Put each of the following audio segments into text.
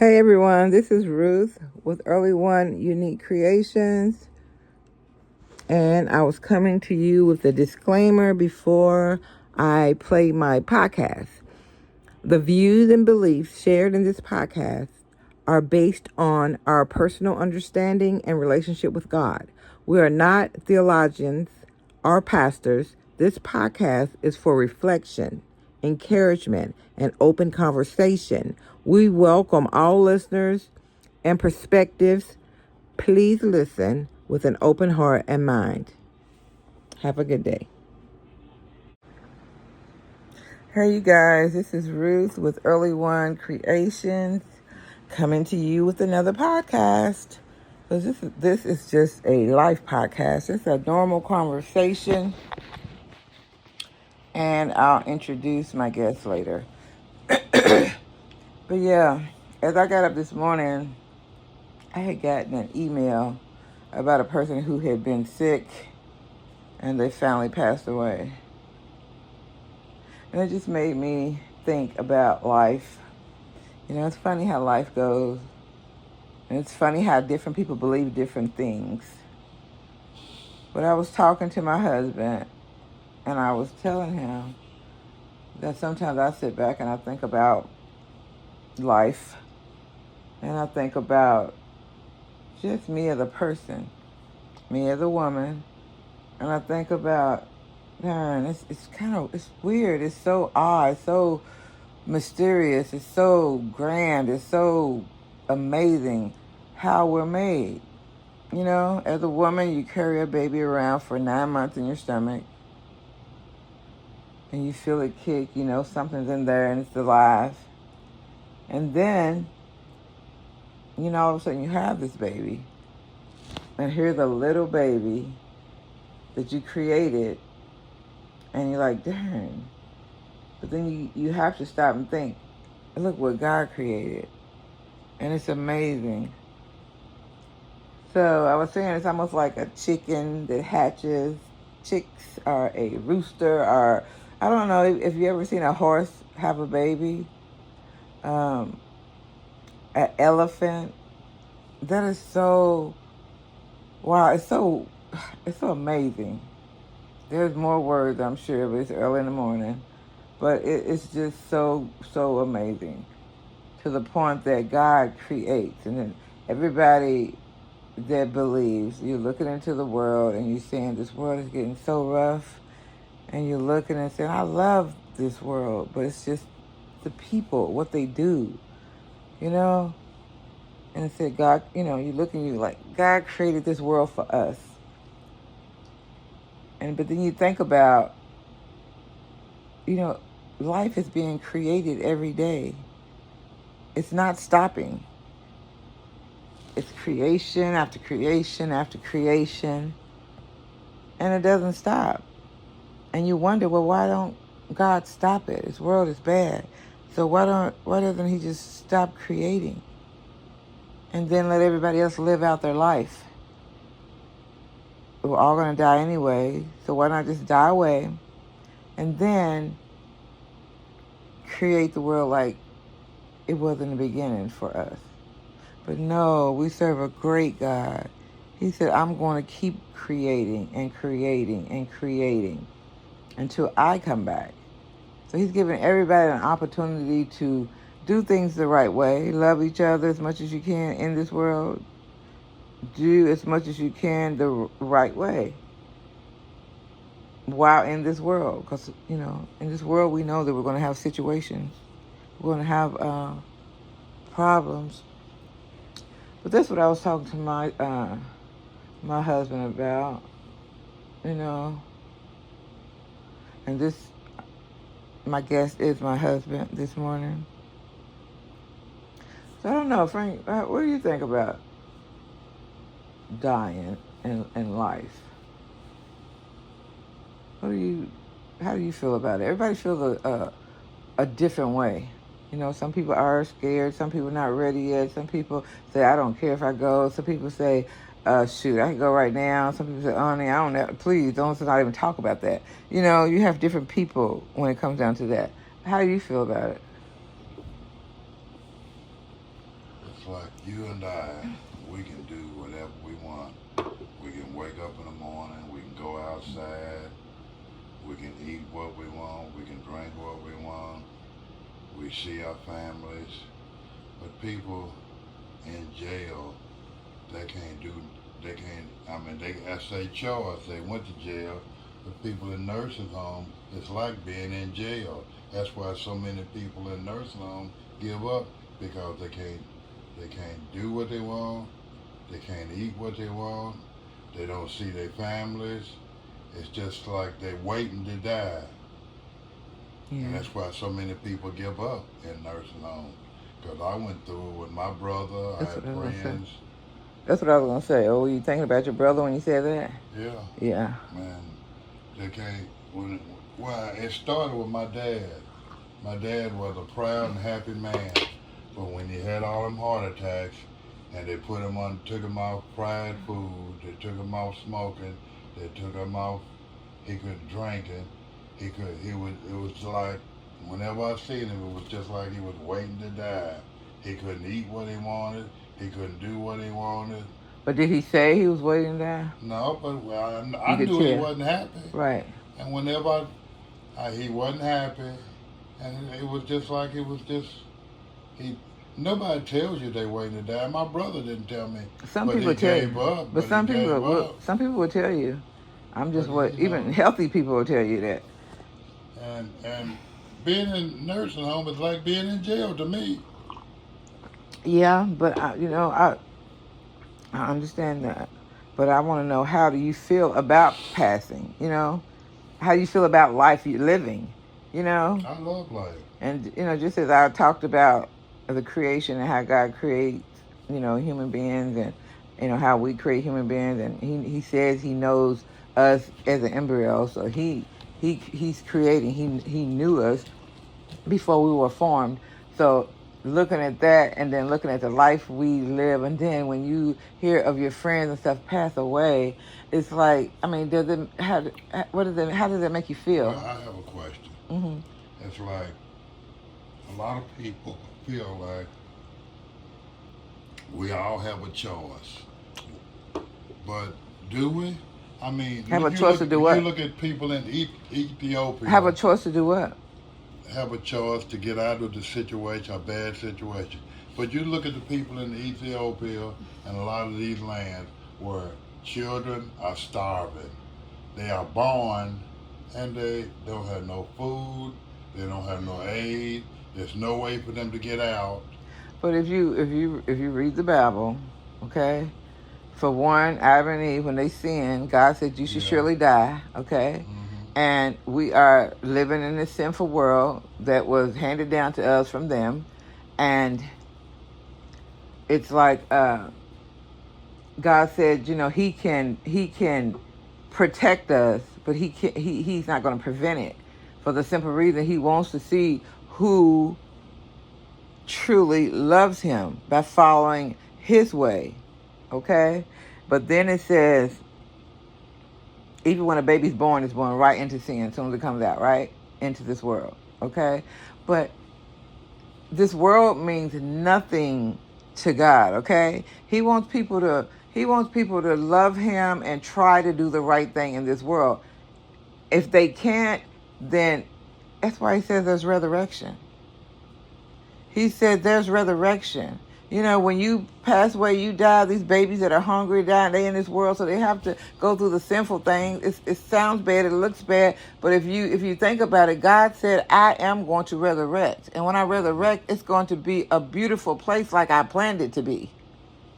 Hey everyone, this is Ruth with Early One Unique Creations, and I was coming to you with a disclaimer before I play my podcast. The views and beliefs shared in this podcast are based on our personal understanding and relationship with God. We are not theologians or pastors. This podcast is for reflection, encouragement, and open conversation. We welcome all listeners and perspectives. Please listen with an open heart and mind. Have a good day. Hey, you guys, this is Ruth with Early One Creations coming to you with another podcast. So this is just a life podcast. It's a normal conversation, and I'll introduce my guests later. But yeah, as I got up this morning, I had gotten an email about a person who had been sick and they finally passed away. And it just made me think about life. You know, it's funny how life goes. And it's funny how different people believe different things. But I was talking to my husband, and I was telling him that sometimes I sit back and I think about life. And I think about just me as a person, me as a woman. And I think about, darn, it's weird. It's so odd, it's so mysterious, it's so grand, it's so amazing how we're made. You know, as a woman, you carry a baby around for 9 months in your stomach and you feel it kick, you know, something's in there and it's alive. And then, you know, all of a sudden you have this baby. And here's a little baby that you created and you're like, darn. But then you have to stop and think, look what God created. And it's amazing. So I was saying it's almost like a chicken that hatches. Chicks are a rooster, or I don't know if you ever seen a horse have a baby. An elephant. That is so wow. It's so amazing. There's more words, I'm sure, but it's early in the morning. But it's just so amazing to the point that God creates, and then everybody that believes, you're looking into the world and you're saying this world is getting so rough, and you're looking and saying, I love this world, but it's just the people, what they do, you know? And it said, God, you know, you look and you like, God created this world for us. But then you think about, you know, life is being created every day. It's not stopping. It's creation after creation after creation. And it doesn't stop. And you wonder, well, why don't God stop it? This world is bad. So why doesn't he just stop creating? And then let everybody else live out their life? We're all going to die anyway. So why not just die away? And then create the world like it was in the beginning for us. But no, we serve a great God. He said, I'm going to keep creating and creating and creating until I come back. So he's giving everybody an opportunity to do things the right way. Love each other as much as you can in this world. Do as much as you can the right way while in this world. Because, you know, in this world we know that we're going to have situations. We're going to have problems. But that's what I was talking to my husband about, you know. And my guest is my husband this morning. So I don't know, Frank, what do you think about dying in life? How do you feel about it? Everybody feels a different way. You know, some people are scared. Some people not ready yet. Some people say, I don't care if I go. Some people say, shoot, I can go right now. Some people say, honey, I don't know. Please, don't not even talk about that. You know, you have different people when it comes down to that. How do you feel about it? It's like you and I, we can do whatever we want. We can wake up in the morning, we can go outside, we can eat what we want, we can drink what we want, we see our families. But people in jail, they can't do, they can't, I mean, that's their choice. They went to jail. But people in nursing homes, it's like being in jail. That's why so many people in nursing homes give up because they can't do what they want, they can't eat what they want, they don't see their families. It's just like they're waiting to die. And Yeah. that's why so many people give up in nursing homes. Because I went through it with my brother, I That's had what I was gonna say. friends. That's what I was gonna say. Oh, were you thinking about your brother when you said that? Yeah, Yeah. man, they can't. Well, it started with my dad. My dad was a proud and happy man. But when he had all them heart attacks, and they took him off fried food, they took him off smoking, they took him off, he couldn't drink it, it was like, whenever I seen him, it was just like he was waiting to die. He couldn't eat what he wanted, he couldn't do what he wanted. But did he say he was waiting there? No, but well, You I could knew he tell. wasn't happy. Right. And whenever he wasn't happy, and it was just like it was just, he, nobody tells you they waiting to die. My brother didn't tell me, Some but people he tell you, gave up. but But he gave up. some people will tell you. I'm just But what even healthy people will tell you that. and being in nursing home is like being in jail to me. Yeah, but I understand that. But I want to know, how do you feel about passing? How do you feel about life you're living? You know, I love life. and just as I talked about the creation and how God creates, human beings, and how we create human beings, and he says he knows us as an embryo, so he's creating. He knew us before we were formed. So looking at that, and then looking at the life we live, and then when you hear of your friends and stuff pass away, it's like, I mean, does it how does it make you Well, feel? I have a question. Hmm. It's like a lot of people feel like we all have a choice, but do we? I mean, Have a choice to do you what? look at people in Have a Ethiopia choice to do what? have a choice to get out of the situation, a bad situation. But you look at the people in Ethiopia and a lot of these lands where children are starving. They are born and they don't have no food, they don't have no aid, there's no way for them to get out. But if you read the Bible, okay, for one, Adam and Eve, when they sinned, God said you should Yeah. surely die, okay? Hmm. And we are living in this sinful world that was handed down to us from them. And it's like God said, he can protect us, but he's not going to prevent it, for the simple reason he wants to see who truly loves him by following his way, okay? But then it says, even when a baby's born, it's born right into sin as soon as it comes out, right? Into this world, okay? But this world means nothing to God, okay? He wants people to love him and try to do the right thing in this world. If they can't, then that's why he says there's resurrection. He said there's resurrection. When you pass away, you die. These babies that are hungry die, and they in this world, so they have to go through the sinful things. It sounds bad, it looks bad, but if you think about it, God said, I am going to resurrect. And when I resurrect, it's going to be a beautiful place like I planned it to be.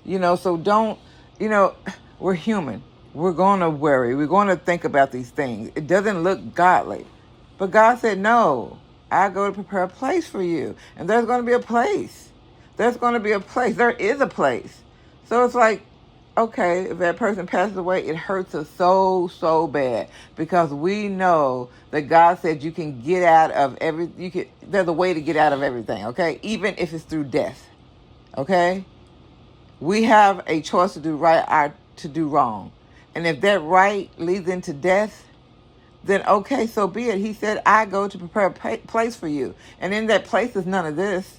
So don't, you know, we're human. We're going to worry. We're going to think about these things. It doesn't look godly. But God said, no, I go to prepare a place for you. And there's going to be a place. There's going to be a place. There is a place. So it's like, okay, if that person passes away, it hurts us so, so bad, because we know that God said you can get out of there's a way to get out of everything, okay? Even if it's through death, okay? We have a choice to do right or to do wrong. And if that right leads into death, then okay, so be it. He said, I go to prepare a place for you. And in that place is none of this.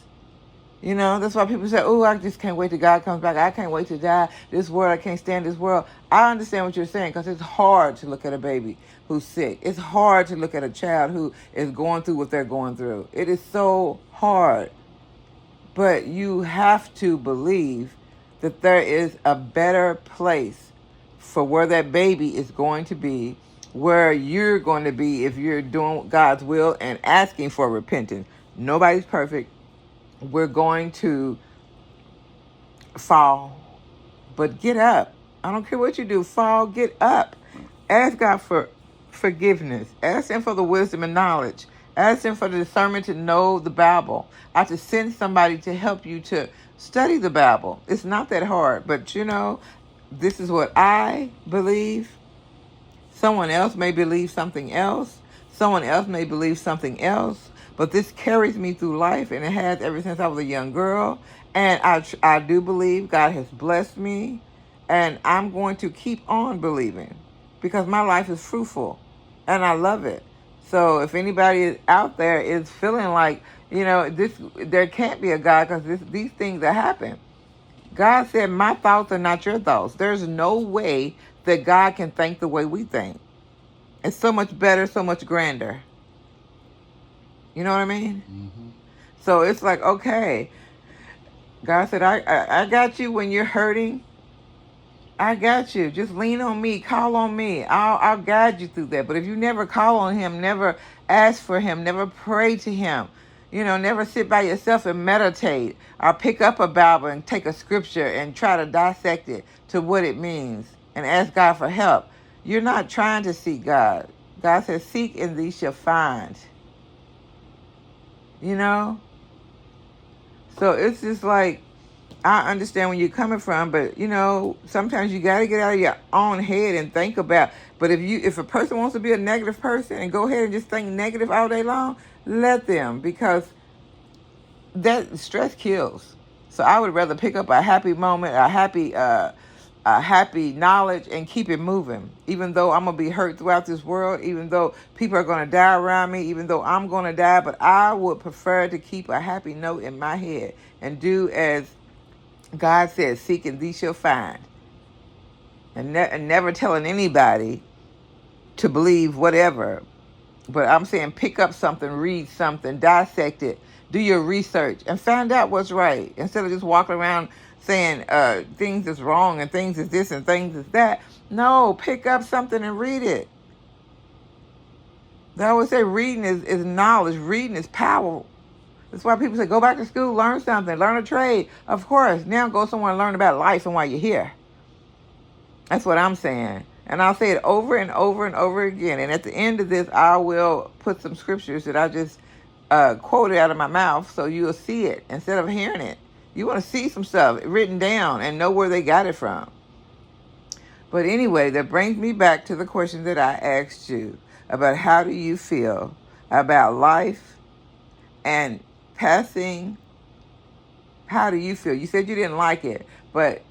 You know, that's why people say, oh, I just can't wait till God comes back. I can't wait to die. This world, I can't stand this world. I understand what you're saying because it's hard to look at a baby who's sick. It's hard to look at a child who is going through what they're going through. It is so hard. But you have to believe that there is a better place for where that baby is going to be, where you're going to be if you're doing God's will and asking for repentance. Nobody's perfect. We're going to fall, but get up. I don't care what you do. Fall, get up. Ask God for forgiveness. Ask Him for the wisdom and knowledge. Ask Him for the discernment to know the Bible. I to send somebody to help you to study the Bible. It's not that hard, but you know, this is what I believe. Someone else may believe something else. Someone else may believe something else. But this carries me through life, and it has ever since I was a young girl. And I do believe God has blessed me, and I'm going to keep on believing because my life is fruitful, and I love it. So if anybody out there is feeling like, you know, there can't be a God because these things that happen. God said, my thoughts are not your thoughts. There's no way that God can think the way we think. It's so much better, so much grander. You know what I mean? Mm-hmm. So it's like, okay, God said, I got you when you're hurting. I got you. Just lean on me. Call on me. I'll guide you through that. But if you never call on Him, never ask for Him, never pray to Him, you know, never sit by yourself and meditate or pick up a Bible and take a scripture and try to dissect it to what it means and ask God for help, you're not trying to seek God. God says, seek and thee shall find. You know? So it's just like, I understand where you're coming from, but you know, sometimes you got to get out of your own head and think about. But if a person wants to be a negative person and go ahead and just think negative all day long, let them, because that stress kills. So I would rather pick up a happy moment, a happy knowledge, and keep it moving. Even though I'm gonna be hurt throughout this world, even though people are gonna die around me, even though I'm gonna die, but I would prefer to keep a happy note in my head and do as God says, seek and thee shall find. And never telling anybody to believe whatever. But I'm saying pick up something, read something, dissect it, do your research, and find out what's right. Instead of just walking around saying things is wrong and things is this and things is that. No, pick up something and read it. They always say reading is knowledge. Reading is power. That's why people say, go back to school, learn something, learn a trade. Of course, now go somewhere and learn about life and why you're here. That's what I'm saying. And I'll say it over and over and over again. And at the end of this, I will put some scriptures that I just quoted out of my mouth so you'll see it instead of hearing it. You want to see some stuff written down and know where they got it from. But anyway, that brings me back to the question that I asked you about how do you feel about life and passing. How do you feel? You said you didn't like it, but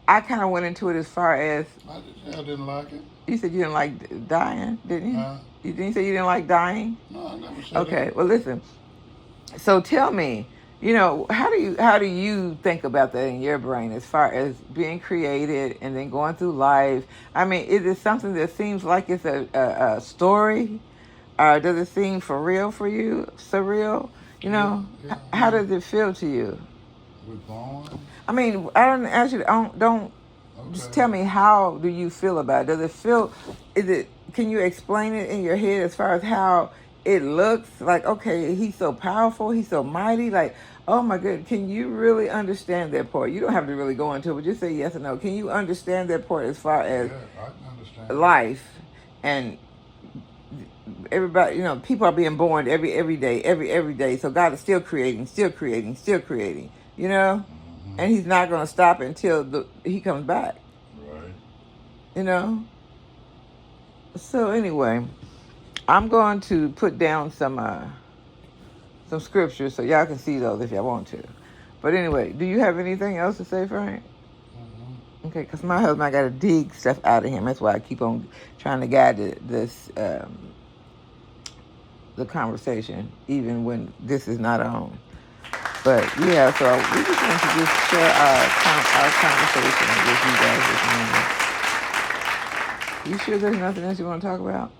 I kind of went into it as far as I didn't like it. you said you didn't like dying, didn't you? You didn't say you didn't like dying? No, I never said Okay, that. well listen. So tell me, you know, how do you think about that in your brain as far as being created and then going through life? I mean, is it something that seems like it's a story, or does it seem for real for you, surreal? You know, Yeah, how does it feel to you? We're born. I mean, I don't ask you. Don't just tell me how do you feel about it. Does it feel? Is it? Can you explain it in your head as far as how it looks? Like, okay, he's so powerful, he's so mighty. Like, oh my goodness, can you really understand that part? You don't have to really go into it, but just say yes or no. Can you understand that part as far as Yeah, I can understand life and everybody? You know, people are being born every day, every day. So God is still creating, still creating, still creating. You know. Mm-hmm. And He's not going to stop until He comes back. Right. You know? So anyway, I'm going to put down some scriptures so y'all can see those if y'all want to. But anyway, do you have anything else to say, Frank? Mm-hmm. Okay, because my husband, I got to dig stuff out of him. That's why I keep on trying to guide the conversation, even when this is not on. But yeah, so we just want to just share our conversation with you guys this morning. You sure there's nothing else you want to talk about?